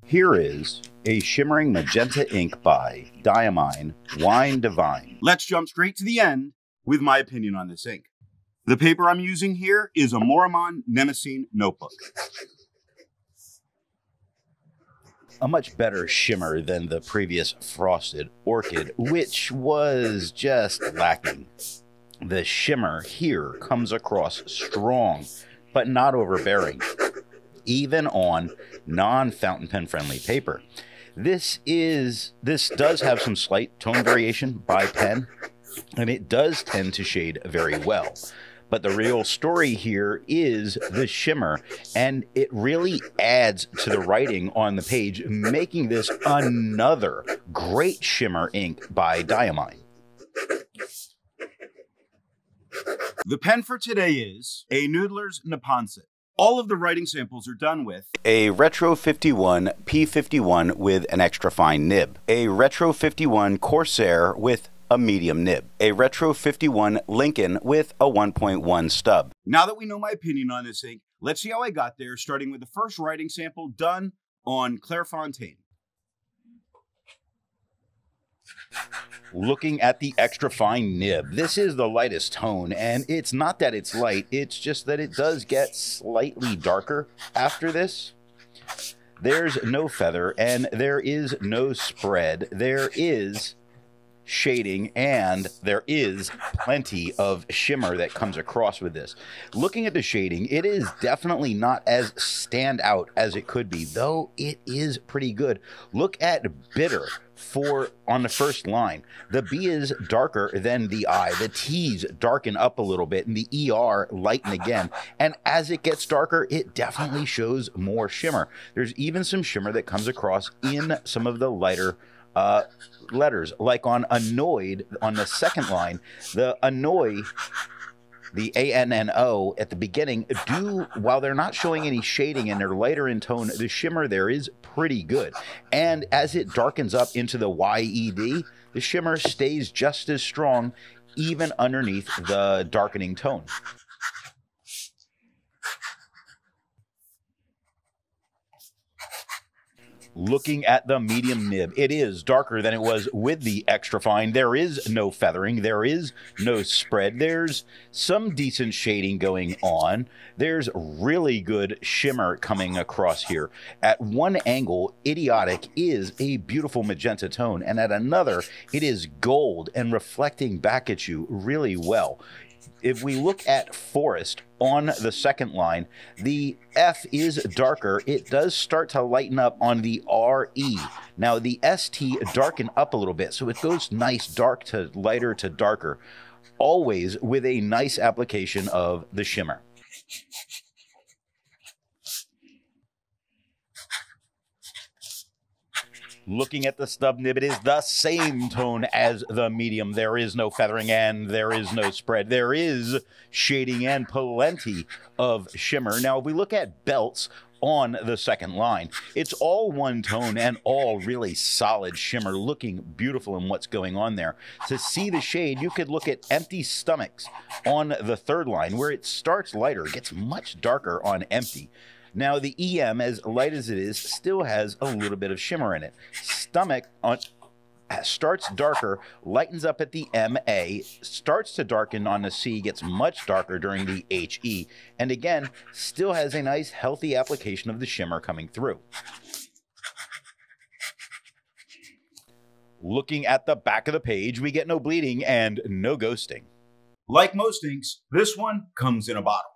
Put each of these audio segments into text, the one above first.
Here is a shimmering magenta ink by Diamine Wine Divine. Let's jump straight to the end with my opinion on this ink. The paper I'm using here is a Maruman Mnemosyne Notebook. A much better shimmer than the previous Frosted Orchid, which was just lacking. The shimmer here comes across strong, but not overbearing, even on non-fountain pen friendly paper. This does have some slight tone variation by pen, and it does tend to shade very well. But the real story here is the shimmer, and it really adds to the writing on the page, making this another great shimmer ink by Diamine. The pen for today is a Noodler's Neponset. All of the writing samples are done with a Retro 51 P51 with an extra fine nib, a Retro 51 Corsair with a medium nib, a Retro 51 Lincoln with a 1.1 stub. Now that we know my opinion on this ink, let's see how I got there, starting with the first writing sample done on Clairfontaine. Looking at the extra fine nib, this is the lightest tone, and it's not that it's light, it's just that it does get slightly darker after this. There's no feather, and there is no spread. There is shading, and there is plenty of shimmer that comes across with this. Looking at the shading, it is definitely not as stand out as it could be, though it is pretty good. Look at bitter on the first line. The B is darker than the I. The T's darken up a little bit, and the ER lighten again. And as it gets darker, it definitely shows more shimmer. There's even some shimmer that comes across in some of the lighter letters, like on annoyed on the second line. The annoy, the ANNO at the beginning, while they're not showing any shading and they're lighter in tone, the shimmer there is pretty good. And as it darkens up into the YED, the shimmer stays just as strong even underneath the darkening tone. Looking at the medium nib, it is darker than it was with the extra fine. There is no feathering. There is no spread. There's some decent shading going on. There's really good shimmer coming across here. At one angle, idiotic is a beautiful magenta tone, and at another, it is gold and reflecting back at you really well. If we look at forest on the second line, the F is darker. It does start to lighten up on the RE. Now the ST darken up a little bit, so it goes nice dark to lighter to darker, always with a nice application of the shimmer. Looking at the stub nib, it is the same tone as the medium. There is no feathering and there is no spread. There is shading and plenty of shimmer. Now, if we look at belts on the second line, it's all one tone and all really solid shimmer, looking beautiful in what's going on there. To see the shade, you could look at empty stomachs on the third line, where it starts lighter, gets much darker on empty. Now, the EM, as light as it is, still has a little bit of shimmer in it. Stomach starts darker, lightens up at the MA, starts to darken on the C, gets much darker during the HE, and again, still has a nice, healthy application of the shimmer coming through. Looking at the back of the page, we get no bleeding and no ghosting. Like most inks, this one comes in a bottle.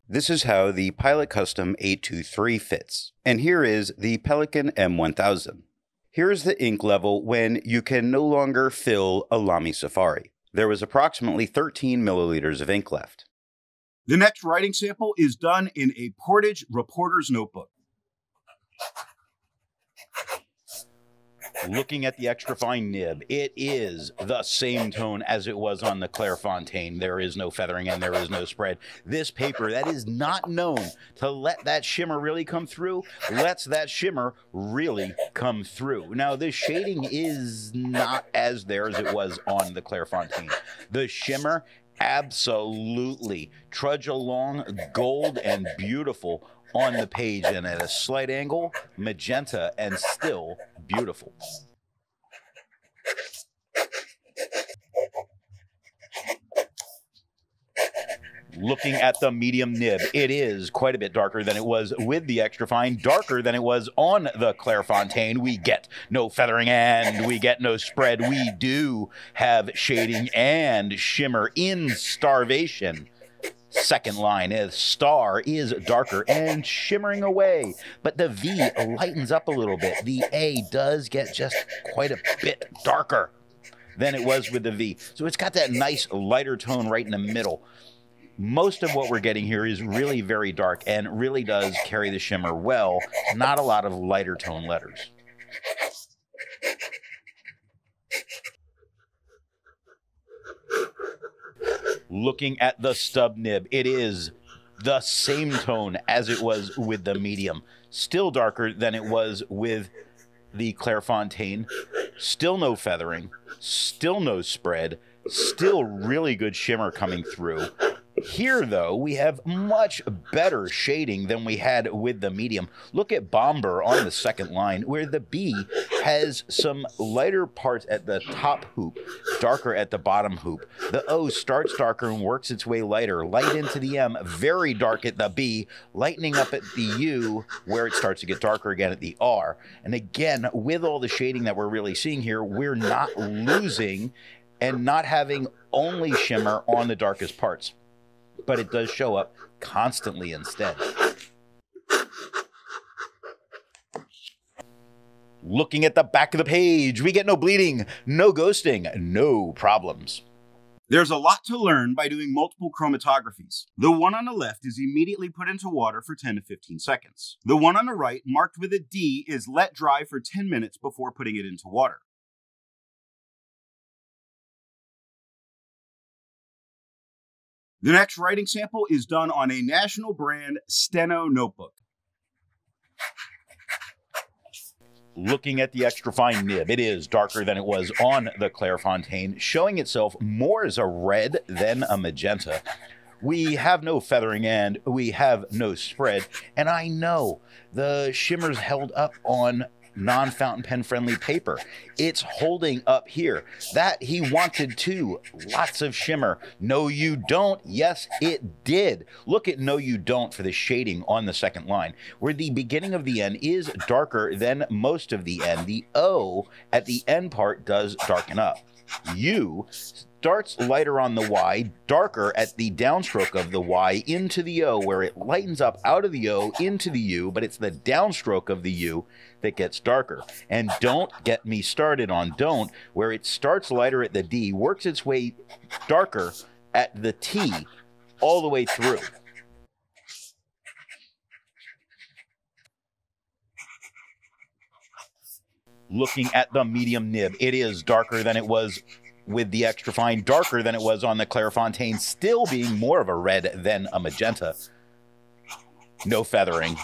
This is how the Pilot Custom 823 fits. And here is the Pelican M1000. Here is the ink level when you can no longer fill a Lamy Safari. There was approximately 13 milliliters of ink left. The next writing sample is done in a Portage Reporter's Notebook. Looking at the extra fine nib, it is the same tone as it was on the Clairfontaine. There is no feathering and there is no spread. This paper that is not known to let that shimmer really come through, lets that shimmer really come through. Now, the shading is not as there as it was on the Clairfontaine. The shimmer, absolutely trudge along, gold and beautiful on the page and at a slight angle, magenta, and still beautiful. Looking at the medium nib, it is quite a bit darker than it was with the extra fine, darker than it was on the Clairfontaine. We get no feathering and we get no spread. We do have shading and shimmer in Starvation. Second line is Star is darker and shimmering away, but the V lightens up a little bit. The A does get just quite a bit darker than it was with the V. So it's got that nice lighter tone right in the middle. Most of what we're getting here is really very dark and really does carry the shimmer well. Not a lot of lighter tone letters. Looking at the stub nib, it is the same tone as it was with the medium. Still darker than it was with the Clairfontaine. Still no feathering. Still no spread. Still really good shimmer coming through. Here, though, we have much better shading than we had with the medium. Look at Bomber on the second line, where the B has some lighter parts at the top hoop, darker at the bottom hoop. The O starts darker and works its way lighter, light into the M, very dark at the B, lightening up at the U, where it starts to get darker again at the R. And again, with all the shading that we're really seeing here, we're not losing and not having only shimmer on the darkest parts. But it does show up constantly instead. Looking at the back of the page, we get no bleeding, no ghosting, no problems. There's a lot to learn by doing multiple chromatographies. The one on the left is immediately put into water for 10 to 15 seconds. The one on the right, marked with a D, is let dry for 10 minutes before putting it into water. The next writing sample is done on a national brand Steno notebook. Looking at the extra fine nib, it is darker than it was on the Clairfontaine, showing itself more as a red than a magenta. We have no feathering and we have no spread, and I know the shimmer's held up on non-fountain pen friendly paper. It's holding up here. That he wanted too. Lots of shimmer. No, you don't. Yes, it did. Look at no, you don't for the shading on the second line, where the beginning of the N is darker than most of the N. The O at the end part does darken up. U starts lighter on the Y, darker at the downstroke of the Y into the O, where it lightens up out of the O into the U, but it's the downstroke of the U that gets darker. And don't get me started on don't, where it starts lighter at the D, works its way darker at the T all the way through. Looking at the medium nib, it is darker than it was with the extra fine, darker than it was on the Clairfontaine, still being more of a red than a magenta. No feathering,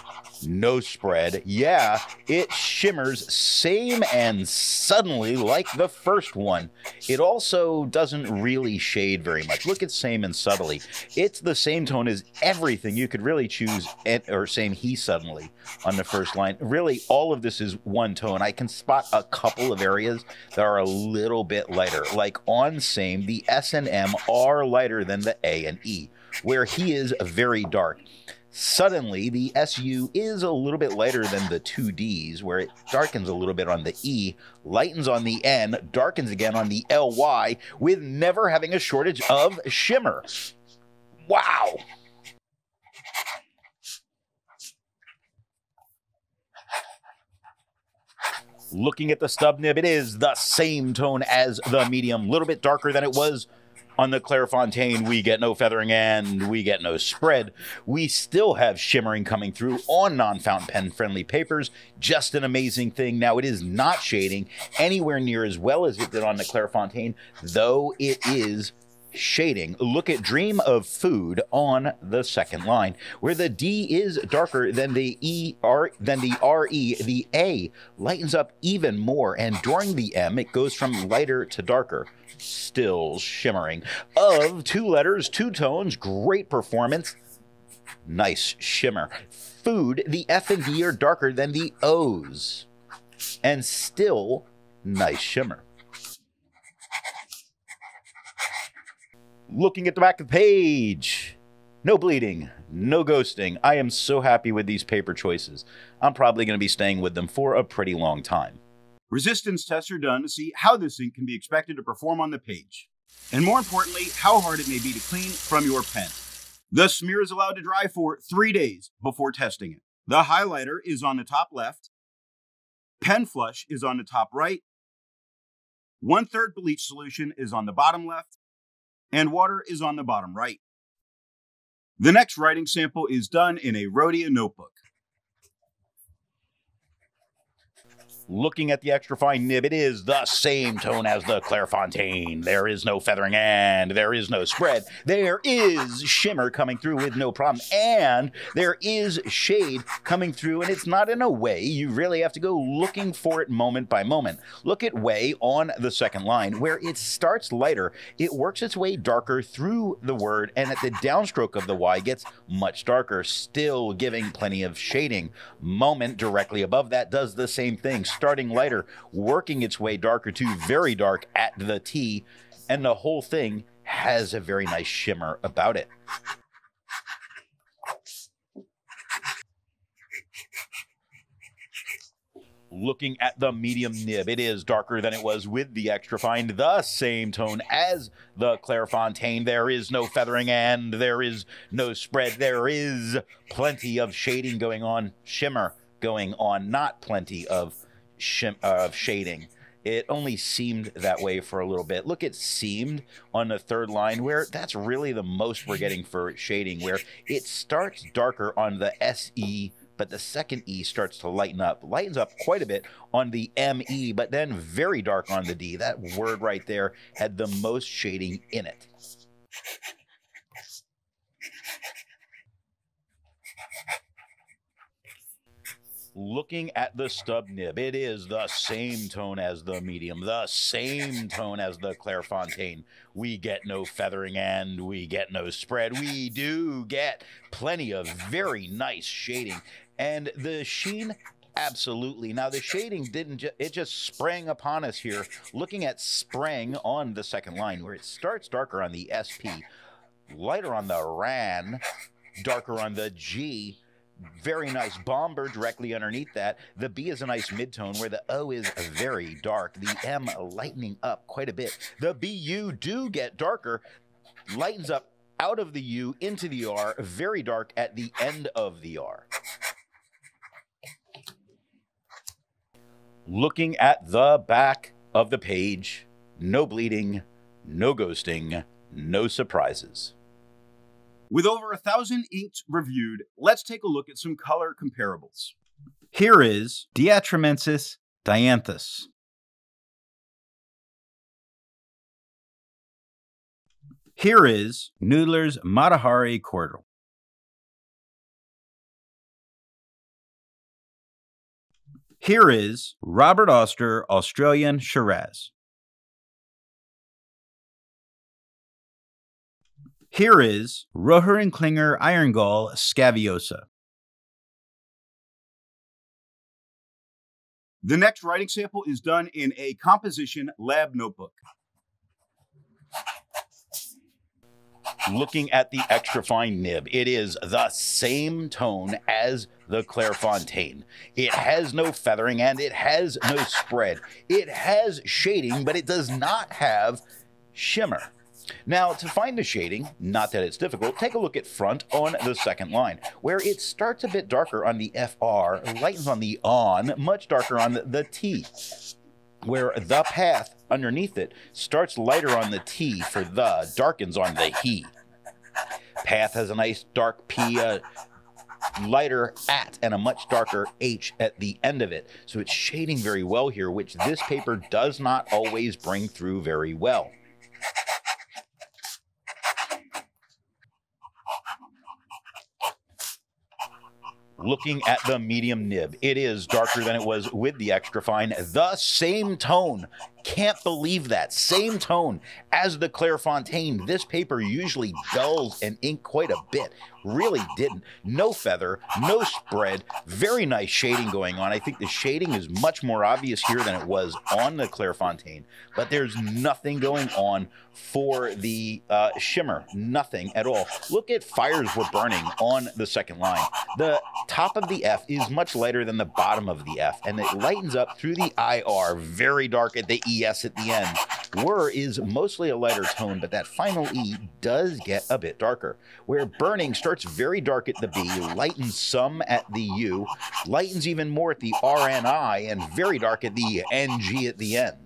no spread. Yeah, it shimmers same and suddenly like the first one. It also doesn't really shade very much. Look at same and subtly. It's the same tone as everything. You could really choose it, or same he suddenly on the first line. Really, all of this is one tone. I can spot a couple of areas that are a little bit lighter. Like on same, the S and M are lighter than the A and E, where he is very dark. Suddenly, the SU is a little bit lighter than the two Ds, where it darkens a little bit on the E, lightens on the N, darkens again on the LY, with never having a shortage of shimmer. Wow! Looking at the stub nib, it is the same tone as the medium, a little bit darker than it was on the Clairfontaine. We get no feathering and we get no spread. We still have shimmering coming through on non-fountain pen friendly papers. Just an amazing thing. Now, it is not shading anywhere near as well as it did on the Clairfontaine, though it is shading. Look at Dream of Food on the second line, where the D is darker than the RE. The A lightens up even more, and during the M, it goes from lighter to darker. Still shimmering. Of two letters, two tones, great performance, nice shimmer. food, the F and D are darker than the O's. And still, nice shimmer. Looking at the back of the page, no bleeding, no ghosting. I am so happy with these paper choices. I'm probably going to be staying with them for a pretty long time. Resistance tests are done to see how this ink can be expected to perform on the page, and more importantly, how hard it may be to clean from your pen. The smear is allowed to dry for 3 days before testing it. The highlighter is on the top left, pen flush is on the top right, 1/3 bleach solution is on the bottom left, and water is on the bottom right. The next writing sample is done in a Rhodia notebook. Looking at the extra fine nib, it is the same tone as the Clairfontaine. There is no feathering and there is no spread. There is shimmer coming through with no problem, and there is shade coming through, and it's not in a way you really have to go looking for it moment by moment. Look at way on the second line where it starts lighter. It works its way darker through the word, and at the downstroke of the Y gets much darker, still giving plenty of shading. Moment directly above that does the same thing. Starting lighter, working its way darker to very dark at the T, and the whole thing has a very nice shimmer about it. Looking at the medium nib, it is darker than it was with the extra fine, the same tone as the Clairfontaine. There is no feathering and there is no spread. There is plenty of shading going on, shimmer going on, not plenty of shading. It only seemed that way for a little bit. Look at seemed on the third line, where that's really the most we're getting for shading, where it starts darker on the SE, but the second E starts to lightens up quite a bit on the ME, but then very dark on the D. That word right there had the most shading in it. Looking at the stub nib, it is the same tone as the medium, the same tone as the Clairfontaine. We get no feathering and we get no spread. We do get plenty of very nice shading. And the sheen, absolutely. Now, the shading didn't it just sprang upon us here. Looking at sprang on the second line, where it starts darker on the SP, lighter on the RAN, darker on the G. Very nice bomber directly underneath that. The B is a nice midtone where the O is very dark. The M lightening up quite a bit. The BU do get darker, lightens up out of the U into the R, very dark at the end of the R. Looking at the back of the page, no bleeding, no ghosting, no surprises. With over 1,000 inks reviewed, let's take a look at some color comparables. Here is Diatramensis dianthus. Here is Noodler's Matahari cordial. Here is Robert Oster Australian Shiraz. Here is Roher & Klinger Iron Gall Scaviosa. The next writing sample is done in a composition lab notebook. Looking at the extra fine nib, it is the same tone as the Clairfontaine. It has no feathering and it has no spread. It has shading, but it does not have shimmer. Now, to find the shading, not that it's difficult, take a look at front on the second line, where it starts a bit darker on the FR, lightens on the on, much darker on the T, where the path underneath it starts lighter on the T for the, darkens on the he. Path has a nice dark P, lighter at, and a much darker H at the end of it. So it's shading very well here, which this paper does not always bring through very well. Looking at the medium nib, it is darker than it was with the extra fine. The same tone. Can't believe that. Same tone as the Clairfontaine. This paper usually dulls and ink quite a bit. really didn't. No feather, no spread, very nice shading going on. I think the shading is much more obvious here than it was on the Clairfontaine, but there's nothing going on for the shimmer, nothing at all. Look at fires we're burning on the second line. The top of the F is much lighter than the bottom of the F, and it lightens up through the IR, very dark at the ES at the end. Whir is mostly a lighter tone, but that final E does get a bit darker, where burning starts very dark at the B, lightens some at the U, lightens even more at the R and I, and very dark at the NG at the end.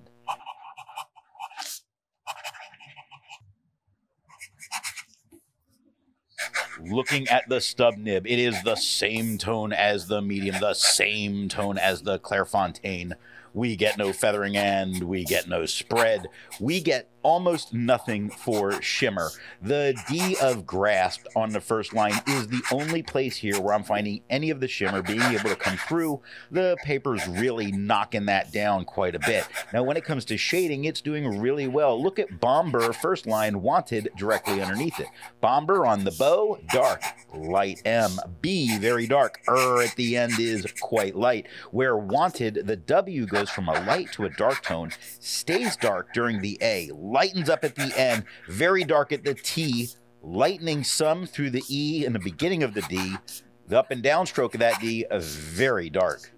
Looking at the stub nib, it is the same tone as the medium, the same tone as the Clairfontaine. We get no feathering and we get no spread. We get almost nothing for shimmer. The D of grasp on the first line is the only place here where I'm finding any of the shimmer being able to come through. The paper's really knocking that down quite a bit. Now, when it comes to shading, it's doing really well. Look at Bomber, first line, wanted directly underneath it. Bomber on the bow, dark, light M. B, very dark. At the end is quite light. Where wanted, the W goes from a light to a dark tone, stays dark during the A, lightens up at the end, very dark at the T, lightening some through the E in the beginning of the D. The up and down stroke of that D is very dark.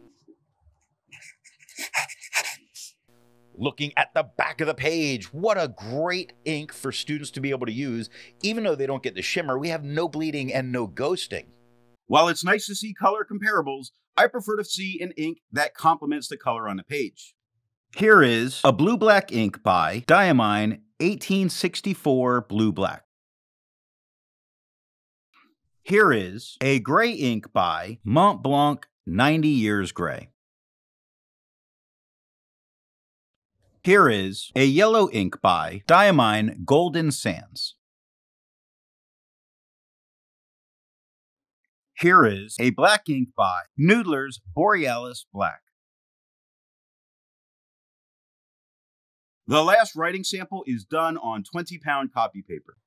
Looking at the back of the page, what a great ink for students to be able to use. Even though they don't get the shimmer, we have no bleeding and no ghosting. While it's nice to see color comparables, I prefer to see an ink that complements the color on the page. Here is a blue-black ink by Diamine 1864 Blue-Black. Here is a gray ink by Mont Blanc 90 Years Gray. Here is a yellow ink by Diamine Golden Sands. Here is a black ink by Noodler's Borealis Black. The last writing sample is done on 20-pound copy paper.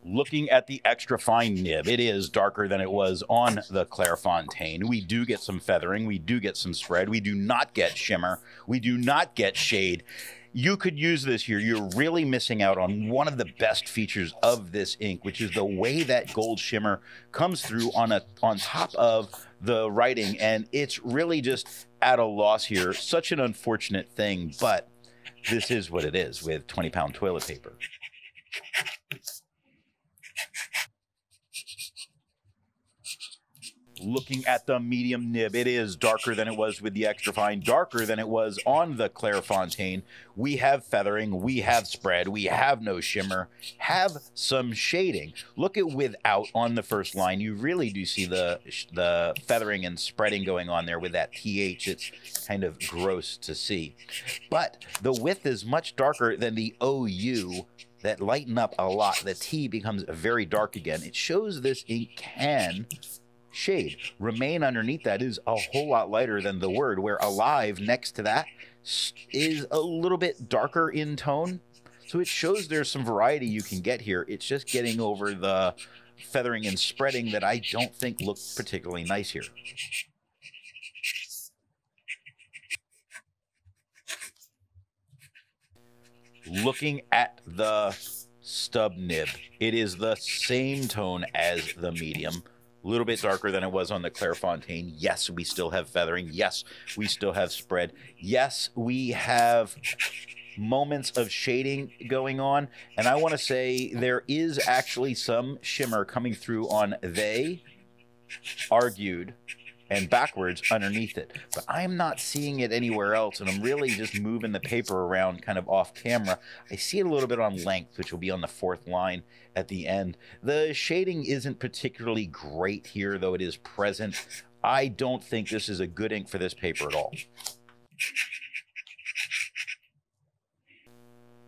Looking at the extra fine nib, it is darker than it was on the Clairfontaine. We do get some feathering, we do get some spread, we do not get shimmer, we do not get shade. You could use this here. You're really missing out on one of the best features of this ink, which is the way that gold shimmer comes through on top of the writing, and it's really just at a loss here. Such an unfortunate thing, but this is what it is with 20-pound toilet paper. Looking at the medium nib, it is darker than it was with the extra fine, darker than it was on the Clairfontaine. We have feathering, we have spread, we have no shimmer, have some shading. Look at without on the first line. You really do see the feathering and spreading going on there with that TH. It's kind of gross to see. But the width is much darker than the OU that lighten up a lot. The T becomes very dark again. It shows this ink can shade. Remain underneath that is a whole lot lighter than the word, where alive next to that is a little bit darker in tone. So it shows there's some variety you can get here. It's just getting over the feathering and spreading that I don't think look particularly nice here. Looking at the stub nib, it is the same tone as the medium. A little bit darker than it was on the Clairfontaine. Yes, we still have feathering. Yes, we still have spread. Yes, we have moments of shading going on. And I want to say there is actually some shimmer coming through on they, argued, and backwards underneath it. But I'm not seeing it anywhere else, and I'm really just moving the paper around kind of off camera. I see it a little bit on length, which will be on the fourth line at the end. The shading isn't particularly great here, though it is present. I don't think this is a good ink for this paper at all.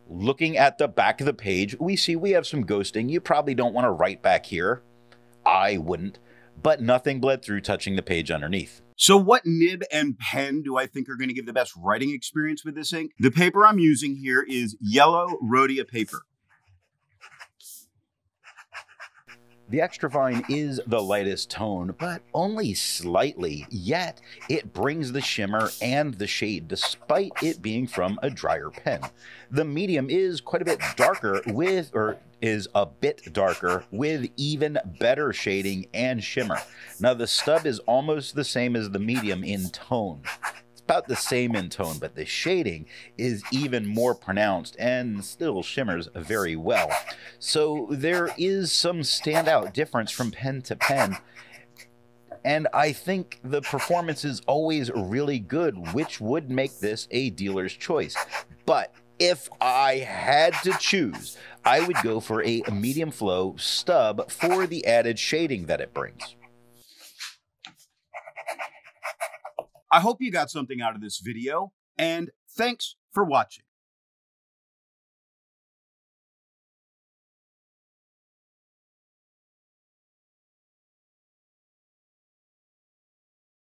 Looking at the back of the page, we see we have some ghosting. You probably don't want to write back here. I wouldn't. But nothing bled through touching the page underneath. So what nib and pen do I think are going to give the best writing experience with this ink? The paper I'm using here is yellow Rhodia paper. The extra fine is the lightest tone, but only slightly, yet it brings the shimmer and the shade despite it being from a drier pen. The medium is quite a bit darker is a bit darker with even better shading and shimmer. Now the stub is almost the same as the medium in tone. About the same in tone, but the shading is even more pronounced and still shimmers very well. So there is some standout difference from pen to pen, and I think the performance is always really good, which would make this a dealer's choice. But if I had to choose, I would go for a medium flow stub for the added shading that it brings. I hope you got something out of this video, and thanks for watching.